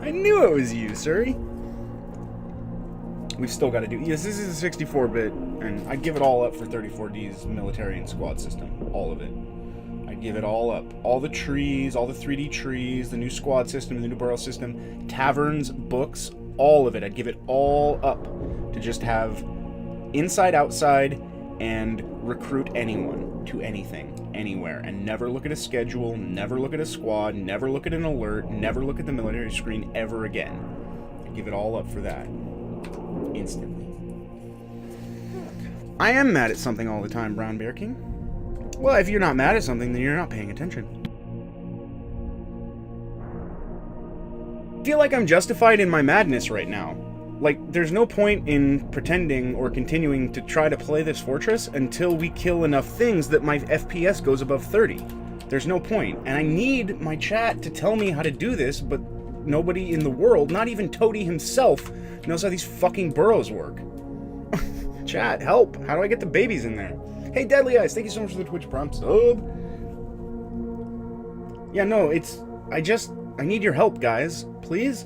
I knew it was you, Surrey! We've still got to do... Yes, this is a 64-bit, and I'd give it all up for 34D's military and squad system. All of it. I'd give it all up. All the trees, all the 3D trees, the new squad system, the new burrow system, taverns, books, all of it. I'd give it all up to just have inside, outside, and recruit anyone to anything, anywhere, and never look at a schedule, never look at a squad, never look at an alert, never look at the military screen ever again. I'd give it all up for that. Instantly. I am mad at something all the time, Brown Bear King. Well, if you're not mad at something, then you're not paying attention. I feel like I'm justified in my madness right now. Like, there's no point in pretending or continuing to try to play this fortress until we kill enough things that my FPS goes above 30. There's no point. And I need my chat to tell me how to do this, but nobody in the world, not even Toady himself, knows how these fucking burrows work. Chat, help! How do I get the babies in there? Hey, Deadly Eyes, thank you so much for the Twitch Prime sub. Yeah, no, I need your help, guys. Please?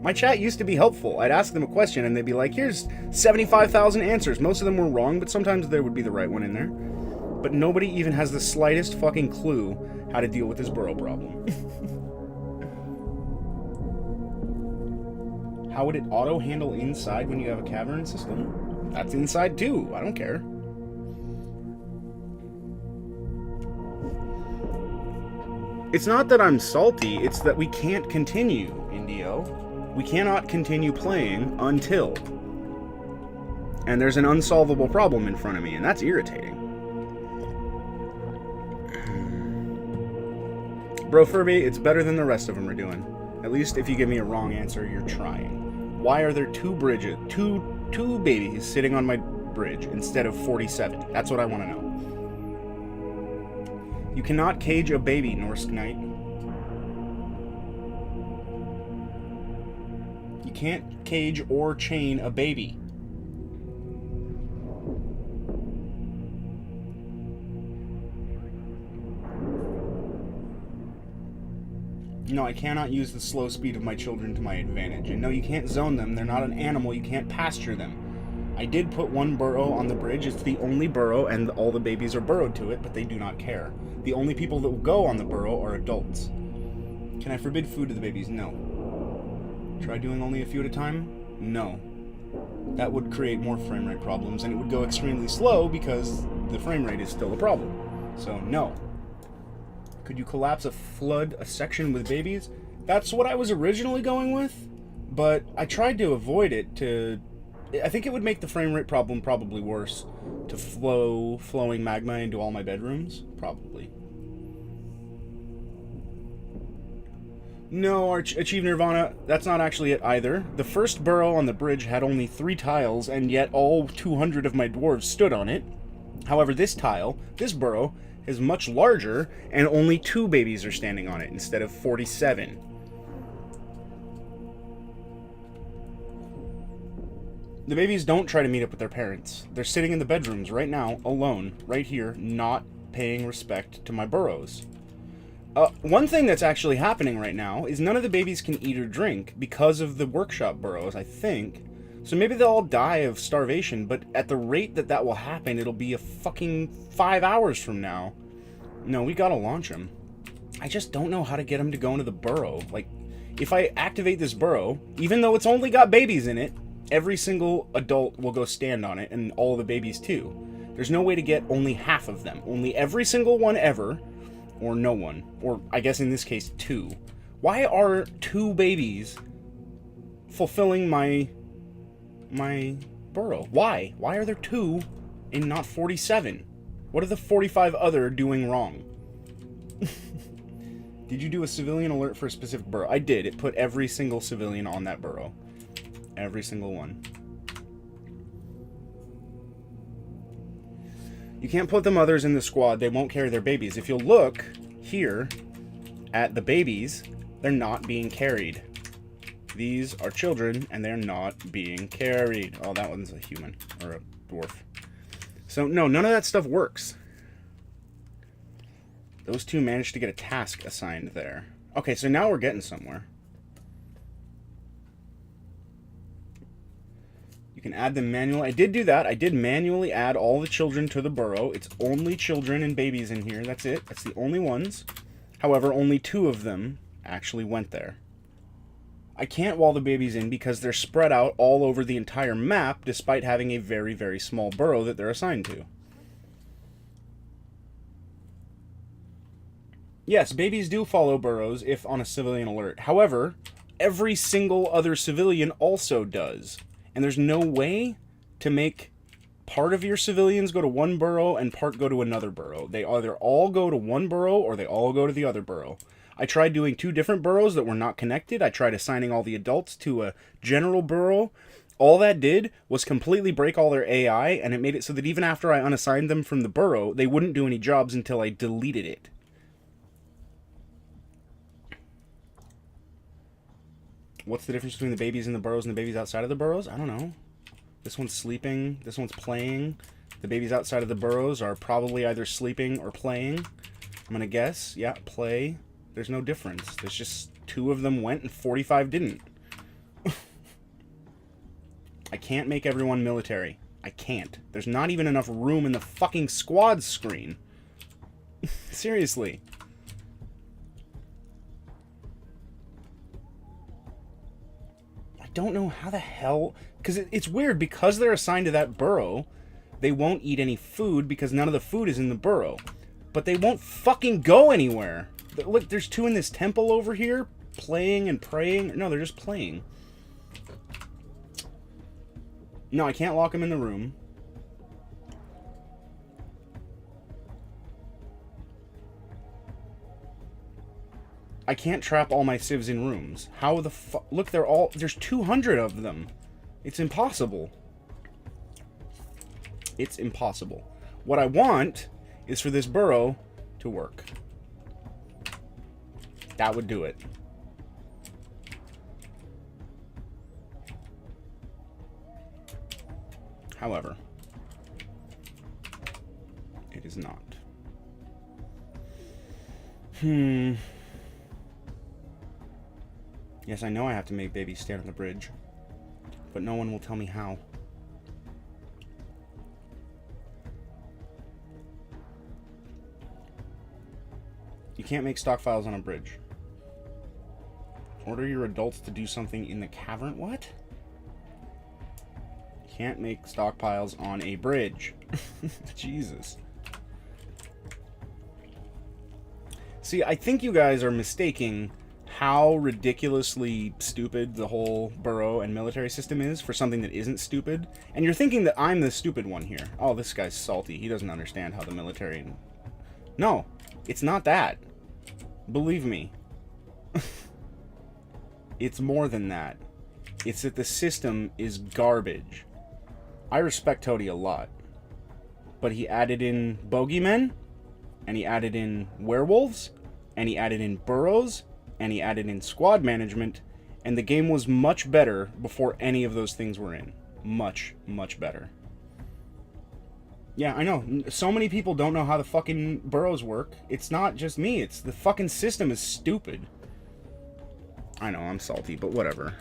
My chat used to be helpful. I'd ask them a question and they'd be like, here's 75,000 answers. Most of them were wrong, but sometimes there would be the right one in there. But nobody even has the slightest fucking clue how to deal with this burrow problem. How would it auto-handle inside when you have a cavern system? That's inside too. I don't care. It's not that I'm salty, it's that we can't continue, Indio. We cannot continue playing until. And there's an unsolvable problem in front of me, and that's irritating. Bro Furby, it's better than the rest of them are doing. At least if you give me a wrong answer, you're trying. Why are there two babies sitting on my bridge instead of 47? That's what I want to know. You cannot cage a baby, Norse Knight. You can't cage or chain a baby. No, I cannot use the slow speed of my children to my advantage. And no, you can't zone them. They're not an animal. You can't pasture them. I did put one burrow on the bridge. It's the only burrow, and all the babies are burrowed to it, but they do not care. The only people that will go on the burrow are adults. Can I forbid food to the babies? No. Try doing only a few at a time? No. That would create more frame rate problems, and it would go extremely slow because the frame rate is still a problem. So, no. Could you collapse a section with babies? That's what I was originally going with, but I tried to avoid it I think it would make the frame rate problem probably worse to flowing magma into all my bedrooms. Probably. No, Achieve Nirvana, that's not actually it either. The first burrow on the bridge had only 3 tiles, and yet all 200 of my dwarves stood on it. However, this burrow, is much larger, and only 2 babies are standing on it instead of 47. The babies don't try to meet up with their parents. They're sitting in the bedrooms right now, alone, right here, not paying respect to my burrows. One thing that's actually happening right now is none of the babies can eat or drink because of the workshop burrows, I think. So maybe they'll all die of starvation, but at the rate that will happen, it'll be a fucking 5 hours from now. No, we gotta launch them. I just don't know how to get them to go into the burrow. Like, if I activate this burrow, even though it's only got babies in it, every single adult will go stand on it, and all the babies too. There's no way to get only half of them. Only every single one ever, or no one. Or, I guess in this case, 2. Why are 2 babies fulfilling my my burrow. Why? Why are there 2 and not 47? What are the 45 other doing wrong? Did you do a civilian alert for a specific burrow? I did. It put every single civilian on that burrow. Every single one. You can't put the mothers in the squad. They won't carry their babies. If you'll look here at the babies, they're not being carried. These are children, and they're not being carried. Oh, that one's a human, or a dwarf. So, no, none of that stuff works. Those 2 managed to get a task assigned there. Okay, so now we're getting somewhere. You can add them manually. I did do that. I did manually add all the children to the burrow. It's only children and babies in here. That's it. That's the only ones. However, only 2 of them actually went there. I can't wall the babies in because they're spread out all over the entire map, despite having a very, very small burrow that they're assigned to. Yes, babies do follow burrows if on a civilian alert. However, every single other civilian also does. And there's no way to make part of your civilians go to one burrow and part go to another burrow. They either all go to one burrow or they all go to the other burrow. I tried doing 2 different burrows that were not connected. I tried assigning all the adults to a general burrow. All that did was completely break all their AI, and it made it so that even after I unassigned them from the burrow, they wouldn't do any jobs until I deleted it. What's the difference between the babies in the burrows and the babies outside of the burrows? I don't know. This one's sleeping. This one's playing. The babies outside of the burrows are probably either sleeping or playing. I'm going to guess. Yeah, play. There's no difference. There's just 2 of them went and 45 didn't. I can't make everyone military. I can't. There's not even enough room in the fucking squad screen. Seriously. Don't know how the hell, because it's weird, because they're assigned to that burrow, they won't eat any food because none of the food is in the burrow, but they won't fucking go anywhere. Look, there's 2 in this temple over here playing and praying. No, they're just playing. No, I can't lock them in the room. I can't trap all my civs in rooms. How the fuck? Look, there's 200 of them. It's impossible. It's impossible. What I want is for this burrow to work. That would do it. However, it is not. Yes, I know I have to make babies stand on the bridge, but no one will tell me how. You can't make stockpiles on a bridge. Order your adults to do something in the cavern? What? You can't make stockpiles on a bridge. Jesus. See, I think you guys are mistaking how ridiculously stupid the whole burrow and military system is for something that isn't stupid. And you're thinking that I'm the stupid one here. Oh, this guy's salty. He doesn't understand how the military... No, it's not that. Believe me. It's more than that. It's that the system is garbage. I respect Toady a lot. But he added in bogeymen, and he added in werewolves, and he added in burrows, and he added in squad management, and the game was much better before any of those things were in. Much, much better. Yeah, I know. So many people don't know how the fucking burrows work. It's not just me. It's the fucking system is stupid. I know, I'm salty, but whatever.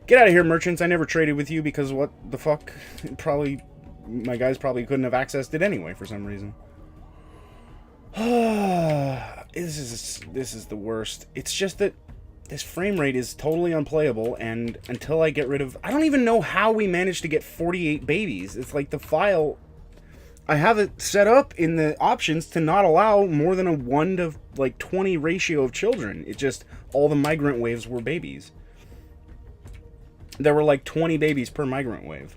Get out of here, merchants. I never traded with you because what the fuck? Probably, my guys probably couldn't have accessed it anyway for some reason. This is the worst. It's just that this frame rate is totally unplayable, and until I get rid of... I don't even know how we managed to get 48 babies. It's like the file... I have it set up in the options to not allow more than a 1 to like 20 ratio of children. It just... all the migrant waves were babies. there were like 20 babies per migrant wave.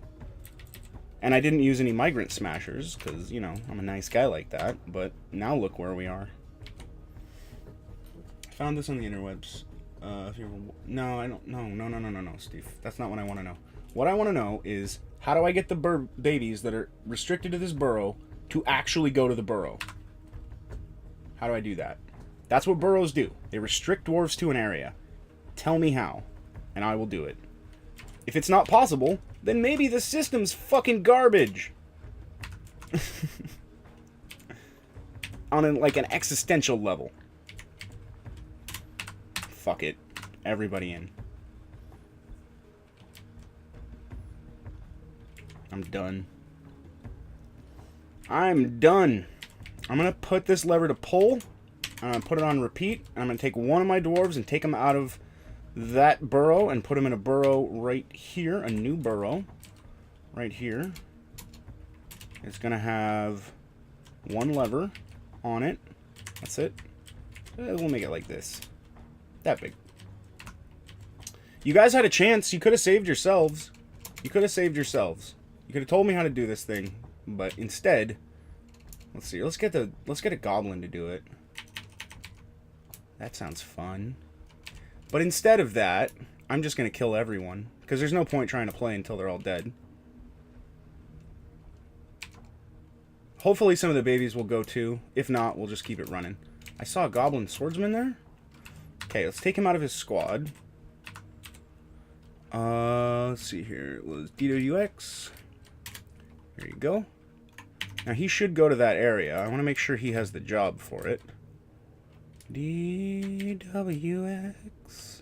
And I didn't use any migrant smashers, because, you know, I'm a nice guy like that. But now look where we are. I found this on the interwebs. No, I don't. No, Steve. That's not what I want to know. What I want to know is, how do I get the babies that are restricted to this burrow to actually go to the burrow? How do I do that? That's what burrows do. They restrict dwarves to an area. Tell me how, and I will do it. If it's not possible, then maybe the system's fucking garbage. On like an existential level. Fuck it. Everybody in. I'm done. I'm done. I'm going to put this lever to pull. I'm going to put it on repeat. I'm going to take one of my dwarves and take him out of that burrow and put him in a burrow right here. A new burrow. Right here. It's going to have one lever on it. That's it. We'll make it like this. That big. You guys had a chance. You could have saved yourselves. You could have saved yourselves. You could have told me how to do this thing, but instead, let's see. Let's get a goblin to do it. That sounds fun. But instead of that, I'm just gonna kill everyone, because there's no point trying to play until they're all dead. Hopefully some of the babies will go too. If not, we'll just keep it running. I saw a goblin swordsman there. Okay, let's take him out of his squad. Let's see here. It was DWX. There you go. Now he should go to that area. I want to make sure he has the job for it. DWX is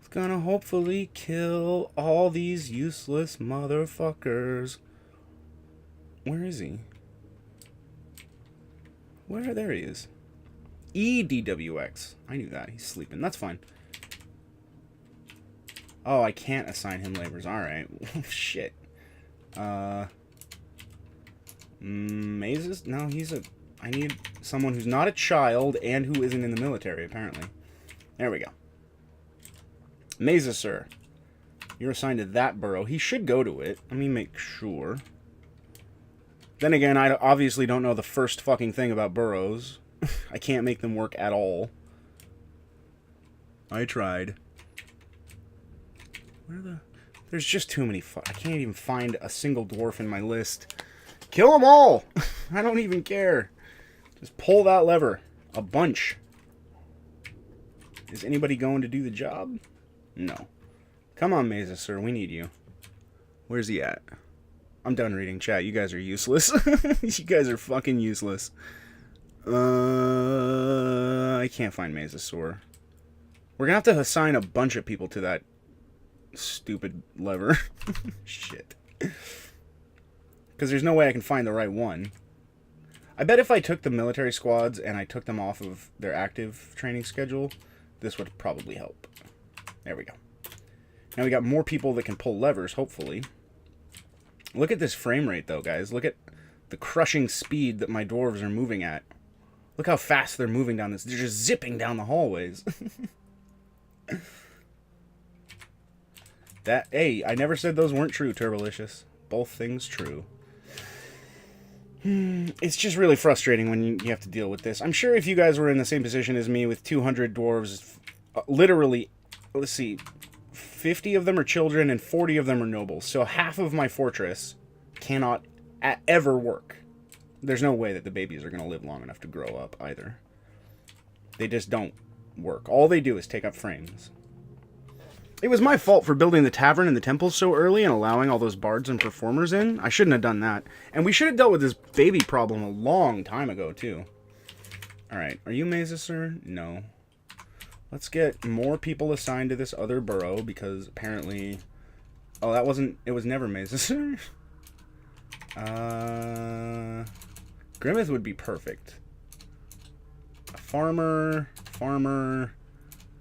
gonna hopefully kill all these useless motherfuckers. Where is he? Where? There he is. EDWX. I knew that. He's sleeping. That's fine. Oh, I can't assign him labors. Alright. Shit. Mazes? No, he's a... I need someone who's not a child and who isn't in the military, apparently. There we go. Mazes, sir. You're assigned to that burrow. He should go to it. Let me make sure. Then again, I obviously don't know the first fucking thing about burrows. I can't make them work at all. I tried. Where the... There's just too many I can't even find a single dwarf in my list. Kill them all! I don't even care. Just pull that lever. A bunch. Is anybody going to do the job? No. Come on, Mesa, sir. We need you. Where's he at? I'm done reading chat. You guys are useless. You guys are fucking useless. I can't find Mesosaur. We're gonna have to assign a bunch of people to that stupid lever. Shit. Because there's no way I can find the right one. I bet if I took the military squads and I took them off of their active training schedule, this would probably help. There we go. Now we got more people that can pull levers, hopefully. Look at this frame rate, though, guys. Look at the crushing speed that my dwarves are moving at. Look how fast they're moving down this. They're just zipping down the hallways. Hey, I never said those weren't true, Turbolicious. Both things true. It's just really frustrating when you have to deal with this. I'm sure if you guys were in the same position as me with 200 dwarves, literally, let's see, 50 of them are children and 40 of them are nobles. So half of my fortress cannot ever work. There's no way that the babies are going to live long enough to grow up either. They just don't work. All they do is take up frames. It was my fault for building the tavern and the temple so early and allowing all those bards and performers in. I shouldn't have done that. And we should have dealt with this baby problem a long time ago, too. Alright, are you Mesa, sir? No. Let's get more people assigned to this other burrow, because apparently... Oh, that wasn't... It was never Mesa, sir. Grimmeth would be perfect. A farmer...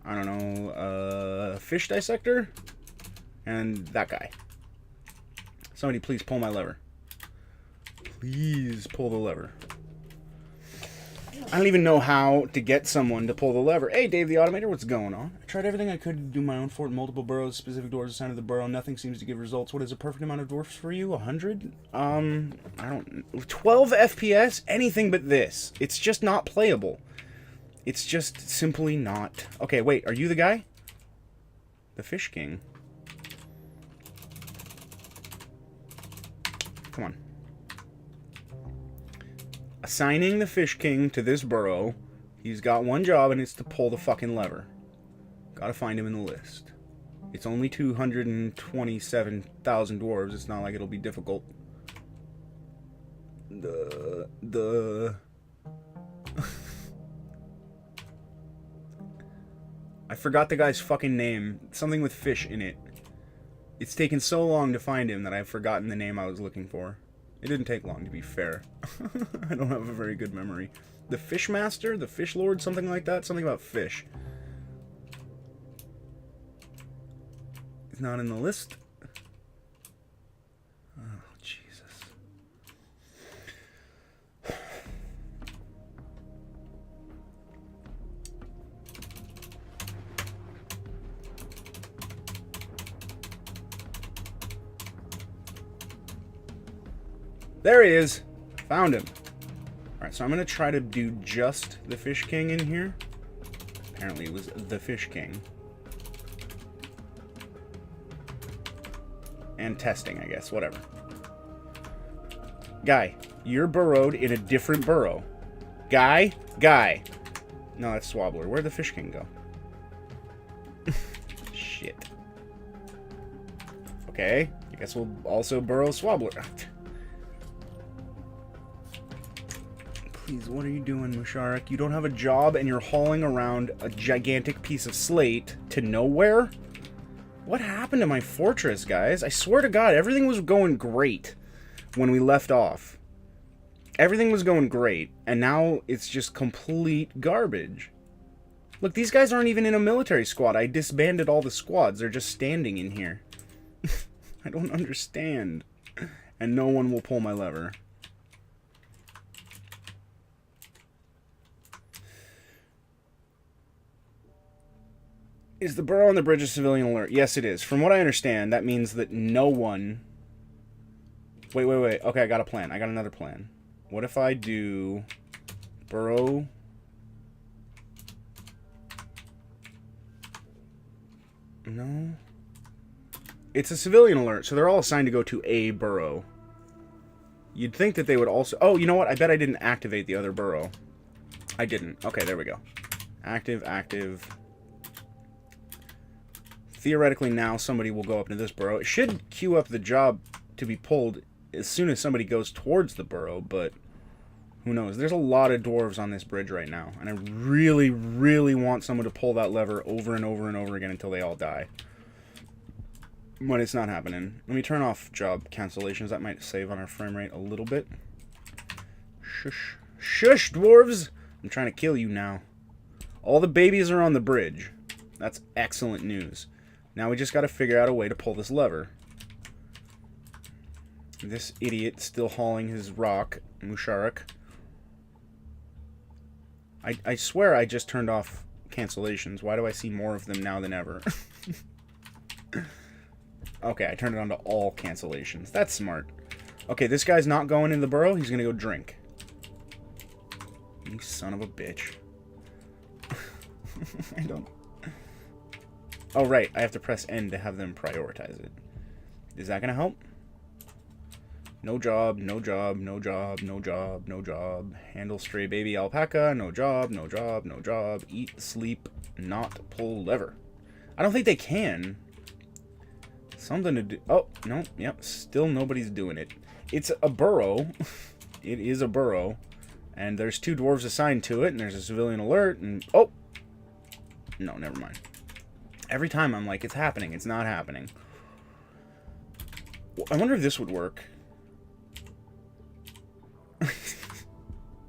I don't know, fish dissector, and that guy. Somebody please pull my lever. Please pull the lever. I don't even know how to get someone to pull the lever. Hey, Dave the Automator, what's going on? I tried everything I could to do my own fort, multiple burrows, specific doors assigned to the burrow. Nothing seems to give results. What is a perfect amount of dwarfs for you? 100? I don't... 12 FPS? Anything but this. It's just not playable. It's just simply not. Okay, wait, are you the guy? The Fish King. Come on. Assigning the Fish King to this burrow. He's got one job, and it's to pull the fucking lever. Gotta find him in the list. It's only 227,000 dwarves. It's not like it'll be difficult. I forgot the guy's fucking name. Something with fish in it. It's taken so long to find him that I've forgotten the name I was looking for. It didn't take long, to be fair. I don't have a very good memory. The Fish Master? The Fish Lord? Something like that? Something about fish. It's not in the list. Oh, Jesus. There he is. Found him. Alright, so I'm going to try to do just the Fish King in here. Apparently it was the Fish King. And testing, I guess. Whatever. Guy, you're burrowed in a different burrow. Guy? Guy. No, that's Swabbler. Where'd the Fish King go? Shit. Okay. I guess we'll also burrow Swabbler. Please, what are you doing, Musharek? You don't have a job and you're hauling around a gigantic piece of slate to nowhere? What happened to my fortress, guys? I swear to God, everything was going great when we left off. Everything was going great, and now it's just complete garbage. Look, these guys aren't even in a military squad. I disbanded all the squads. They're just standing in here. I don't understand. And no one will pull my lever. Is the burrow on the bridge a civilian alert? Yes, it is. From what I understand, that means that no one... Wait. Okay, I got a plan. I got another plan. What if I do... burrow... No? It's a civilian alert, so they're all assigned to go to a burrow. You'd think that they would also... Oh, you know what? I bet I didn't activate the other burrow. I didn't. Okay, there we go. Active. Theoretically, now somebody will go up into this burrow. It should queue up the job to be pulled as soon as somebody goes towards the burrow, but who knows? There's a lot of dwarves on this bridge right now, and I really, really want someone to pull that lever over and over and over again until they all die. But it's not happening. Let me turn off job cancellations. That might save on our frame rate a little bit. Shush. Shush, dwarves! I'm trying to kill you now. All the babies are on the bridge. That's excellent news. Now we just got to figure out a way to pull this lever. This idiot still hauling his rock, Musharek. I swear I just turned off cancellations. Why do I see more of them now than ever? Okay, I turned it on to all cancellations. That's smart. Okay, this guy's not going in the burrow. He's going to go drink. You son of a bitch. I don't... Oh, right. I have to press N to have them prioritize it. Is that going to help? No job, no job, no job, no job, no job. Handle stray baby alpaca. No job, no job, no job. Eat, sleep, not pull lever. I don't think they can. Something to do. Oh, no. Yep. Still nobody's doing it. It's a burrow. It is a burrow. And there's 2 dwarves assigned to it. And there's a civilian alert. And oh. No, never mind. Every time I'm like, it's happening. It's not happening. I wonder if this would work.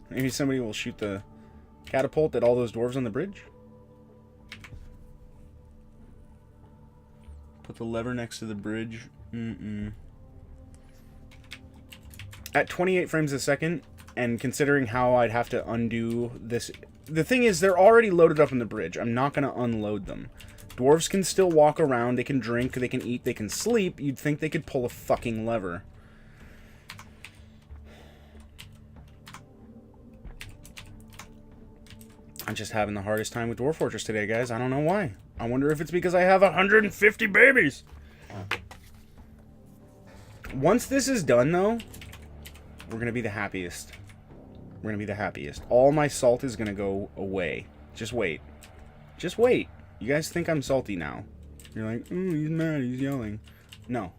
Maybe somebody will shoot the catapult at all those dwarves on the bridge. Put the lever next to the bridge. At 28 frames a second, And considering how I'd have to undo this... The thing is, they're already loaded up in the bridge. I'm not going to unload them. Dwarves can still walk around, they can drink, they can eat, they can sleep. You'd think they could pull a fucking lever. I'm just having the hardest time with Dwarf Fortress today, guys. I don't know why. I wonder if it's because I have 150 babies. Once this is done, though, we're going to be the happiest. We're going to be the happiest. All my salt is going to go away. Just wait. Just wait. You guys think I'm salty now. You're like, ooh, he's mad, he's yelling. No.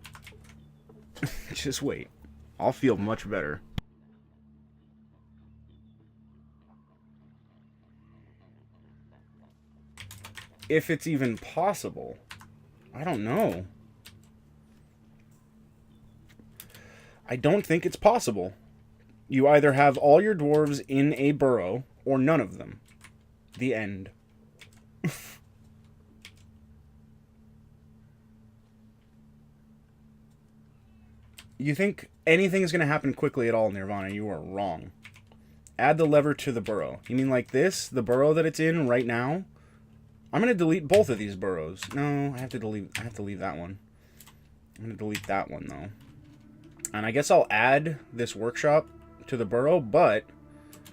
Just wait. I'll feel much better. If it's even possible. I don't know. I don't think it's possible. You either have all your dwarves in a burrow, or none of them. The end. You think anything is going to happen quickly at all, Nirvana? You are wrong. Add the lever to the burrow. You mean like this? The burrow that it's in right now? I'm going to delete both of these burrows. No, I have to leave that one. I'm going to delete that one, though. And I guess I'll add this workshop to the burrow, but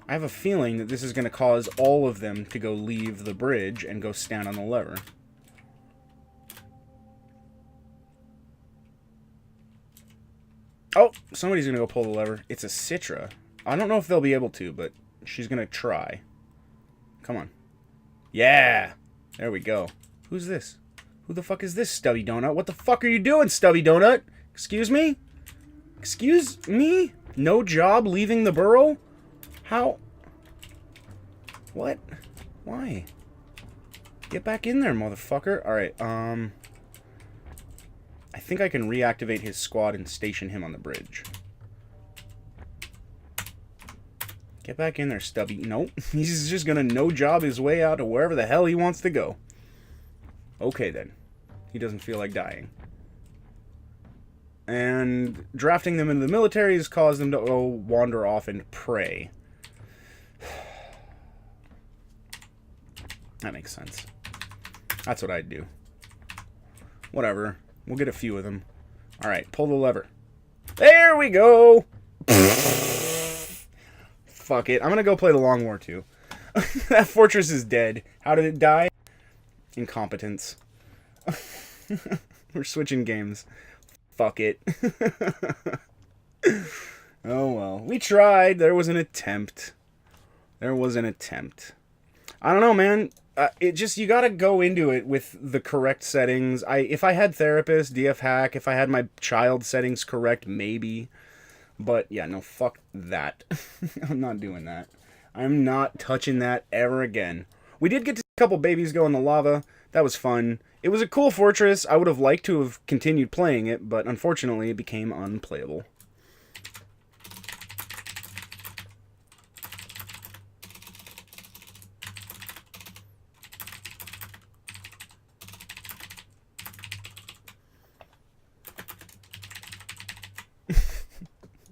I have a feeling that this is going to cause all of them to go leave the bridge and go stand on the lever. Oh, somebody's going to go pull the lever. It's a Citra. I don't know if they'll be able to, but she's going to try. Come on. Yeah! There we go. Who's this? Who the fuck is this, Stubby Donut? What the fuck are you doing, Stubby Donut? Excuse me? Excuse me? No job leaving the burrow? How? What? Why? Get back in there, motherfucker. Alright, I think I can reactivate his squad and station him on the bridge. Get back in there, Stubby. Nope. He's just gonna no-job his way out to wherever the hell he wants to go. Okay, then. He doesn't feel like dying. And drafting them into the military has caused them to wander off and pray. That makes sense. That's what I'd do. Whatever. We'll get a few of them. Alright, pull the lever. There we go! Fuck it. I'm gonna go play the Long War 2. That fortress is dead. How did it die? Incompetence. We're switching games. Fuck it. Oh well. We tried. There was an attempt. There was an attempt. I don't know, man. It just, you gotta go into it with the correct settings. If I had Therapist, DF Hack, if I had my child settings correct, maybe. But, yeah, no, fuck that. I'm not doing that. I'm not touching that ever again. We did get to see a couple babies go in the lava. That was fun. It was a cool fortress. I would have liked to have continued playing it, but unfortunately it became unplayable.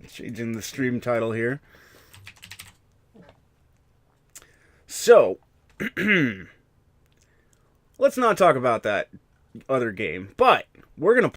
Changing the stream title here. So, let's not talk about that other game, but we're going to